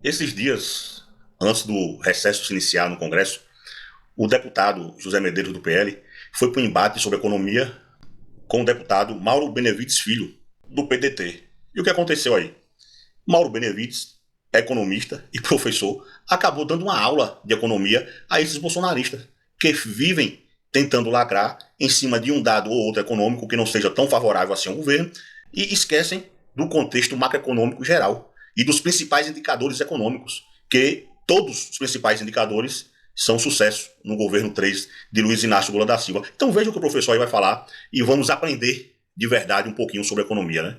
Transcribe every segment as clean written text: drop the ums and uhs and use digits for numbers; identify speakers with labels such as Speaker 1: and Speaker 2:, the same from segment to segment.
Speaker 1: Esses dias, antes do recesso se iniciar no Congresso, o deputado José Medeiros, do PL, foi para um embate sobre economia com o deputado Mauro Benevides Filho, do PDT. E o que aconteceu aí? Mauro Benevides, economista e professor, acabou dando uma aula de economia a esses bolsonaristas, que vivem tentando lacrar em cima de um dado ou outro econômico que não seja tão favorável assim ao governo e esquecem do contexto macroeconômico geral e dos principais indicadores econômicos, que todos os principais indicadores são sucesso no governo 3 de Luiz Inácio Lula da Silva. Então veja o que o professor aí vai falar e vamos aprender de verdade um pouquinho sobre economia, né?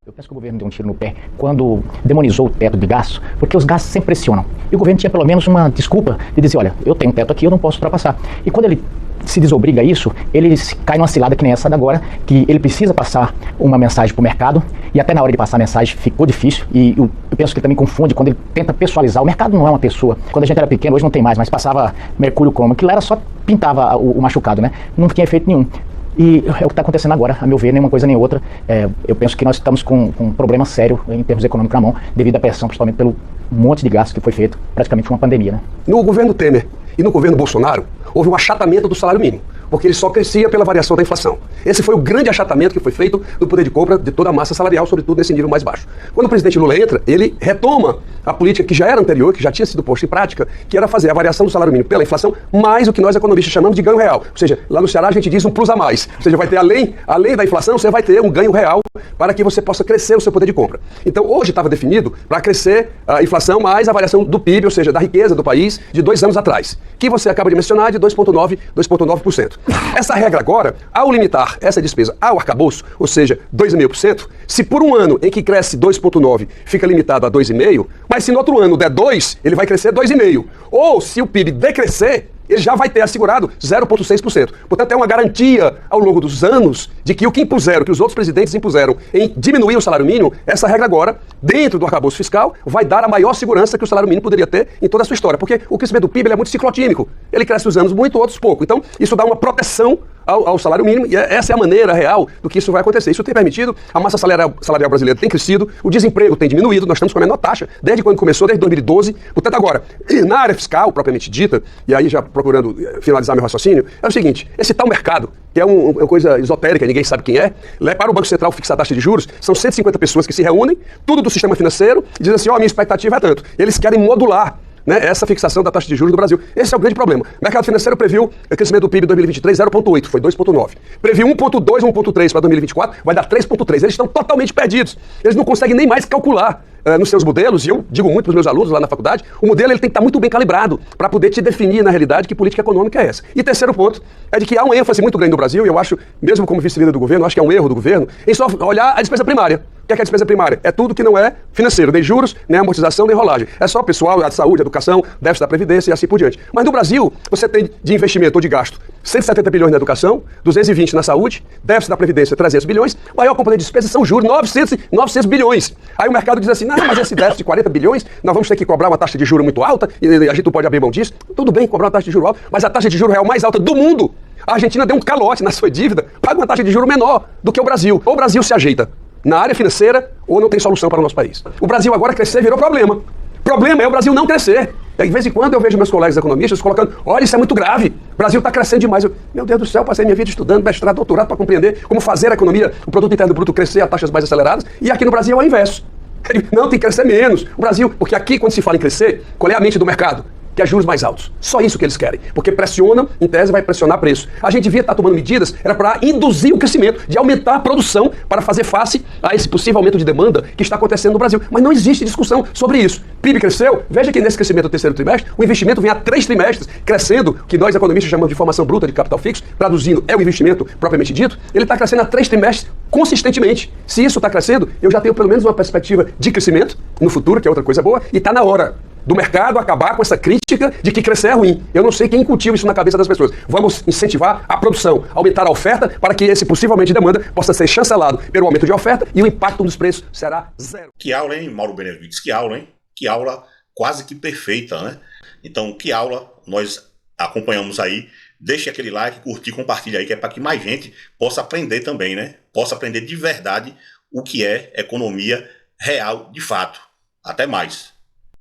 Speaker 2: Eu penso que o governo deu um tiro no pé quando demonizou o teto de gastos, porque os gastos sempre pressionam. E o governo tinha pelo menos uma desculpa de dizer, olha, eu tenho um teto aqui, eu não posso ultrapassar. E quando ele se desobriga a isso, ele cai numa cilada que nem essa da agora, que ele precisa passar uma mensagem para o mercado, e até na hora de passar a mensagem ficou difícil, e eu penso que ele também confunde quando ele tenta pessoalidade. O mercado não é uma pessoa. Quando a gente era pequeno, hoje não tem mais, mas passava mercúrio cromo, aquilo era só pintava o machucado, né? Não tinha efeito nenhum. E é o que está acontecendo agora, a meu ver, nem uma coisa nem outra. Eu penso que nós estamos com um problema sério em termos econômicos na mão, devido à pressão, principalmente pelo monte de gastos que foi feito, praticamente uma pandemia, né?
Speaker 3: No governo Temer e no governo Bolsonaro, houve um achatamento do salário mínimo, porque ele só crescia pela variação da inflação. Esse foi o grande achatamento que foi feito do poder de compra de toda a massa salarial, sobretudo nesse nível mais baixo. Quando o presidente Lula entra, ele retoma a política que já era anterior, que já tinha sido posta em prática, que era fazer a variação do salário mínimo pela inflação, mais o que nós economistas chamamos de ganho real. Ou seja, lá no Ceará a gente diz um plus a mais. Ou seja, vai ter além da inflação, você vai ter um ganho real para que você possa crescer o seu poder de compra. Então hoje estava definido para crescer a inflação mais a variação do PIB, ou seja, da riqueza do país, de 2 anos atrás, que você acaba de mencionar, de 2,9%. Essa regra agora, ao limitar essa despesa ao arcabouço, ou seja, 2,5%, se por um ano em que cresce 2,9% fica limitado a 2,5%, mas se no outro ano der 2%, ele vai crescer 2,5%. Ou se o PIB decrescer, ele já vai ter assegurado 0,6%. Portanto, é uma garantia ao longo dos anos de que o que impuseram, que os outros presidentes impuseram em diminuir o salário mínimo, essa regra agora, dentro do arcabouço fiscal, vai dar a maior segurança que o salário mínimo poderia ter em toda a sua história. Porque o crescimento do PIB ele é muito ciclotímico. Ele cresce uns anos muito, outros pouco. Então, isso dá uma proteção ao salário mínimo, e essa é a maneira real do que isso vai acontecer. Isso tem permitido, a massa salarial brasileira tem crescido, o desemprego tem diminuído, nós estamos com a menor taxa desde quando começou, desde 2012. Portanto, agora, na área fiscal, propriamente dita, e aí já procurando finalizar meu raciocínio, é o seguinte, esse tal mercado, que é uma coisa esotérica, ninguém sabe quem é, para o Banco Central fixar a taxa de juros, são 150 pessoas que se reúnem, tudo do sistema financeiro, e dizem assim, minha expectativa é tanto. Eles querem modular, né, essa fixação da taxa de juros do Brasil. Esse é o grande problema. O mercado financeiro previu o crescimento do PIB em 2023 0,8, foi 2,9. Previu 1,2, 1,3 para 2024, vai dar 3,3. Eles estão totalmente perdidos. Eles não conseguem nem mais calcular nos seus modelos, e eu digo muito para os meus alunos lá na faculdade, o modelo ele tem que estar muito bem calibrado para poder te definir na realidade que política econômica é essa. E terceiro ponto é de que há uma ênfase muito grande no Brasil, e eu acho, mesmo como vice-líder do governo, acho que é um erro do governo, em só olhar a despesa primária. O que é a despesa primária? É tudo que não é financeiro, nem juros, nem amortização, nem rolagem. É só pessoal, a saúde, a educação, déficit da previdência e assim por diante. Mas no Brasil, você tem de investimento ou de gasto 170 bilhões na educação, 220 na saúde, déficit da previdência 300 bilhões, maior componente de despesa são juros, 900 bilhões. Aí o mercado diz assim, não, mas esse déficit de 40 bilhões, nós vamos ter que cobrar uma taxa de juros muito alta, e a gente não pode abrir mão disso. Tudo bem cobrar uma taxa de juros alta, mas a taxa de juros real mais alta do mundo. A Argentina deu um calote na sua dívida, paga uma taxa de juros menor do que o Brasil. Ou o Brasil se ajeita na área financeira ou não tem solução para o nosso país. O Brasil agora crescer virou problema. O problema é o Brasil não crescer. E de vez em quando eu vejo meus colegas economistas colocando, olha, isso é muito grave, o Brasil está crescendo demais. Meu Deus do céu, passei minha vida estudando, mestrado, doutorado para compreender como fazer a economia, o produto interno bruto crescer a taxas mais aceleradas, e aqui no Brasil é o inverso. Não, tem que crescer menos. O Brasil, porque aqui quando se fala em crescer, qual é a mente do mercado? Que é juros mais altos. Só isso que eles querem. Porque pressionam, em tese vai pressionar preço. A gente devia estar tomando medidas, era para induzir o crescimento, de aumentar a produção para fazer face a esse possível aumento de demanda que está acontecendo no Brasil. Mas não existe discussão sobre isso. PIB cresceu, veja que nesse crescimento do terceiro trimestre, o investimento vem há 3 trimestres crescendo, que nós economistas chamamos de formação bruta de capital fixo, traduzindo é o investimento propriamente dito, ele está crescendo há 3 trimestres consistentemente. Se isso está crescendo, eu já tenho pelo menos uma perspectiva de crescimento no futuro, que é outra coisa boa, e está na hora do mercado acabar com essa crítica de que crescer é ruim. Eu não sei quem incutiu isso na cabeça das pessoas. Vamos incentivar a produção, aumentar a oferta para que esse possível aumento de demanda possa ser chancelado pelo aumento de oferta e o impacto dos preços será zero.
Speaker 1: Que aula, hein, Mauro Benevides? Que aula, hein? Que aula quase que perfeita, né? Então, que aula nós acompanhamos aí. Deixe aquele like, curtir, compartilha aí, que é para que mais gente possa aprender também, né? Possa aprender de verdade o que é economia real de fato. Até mais.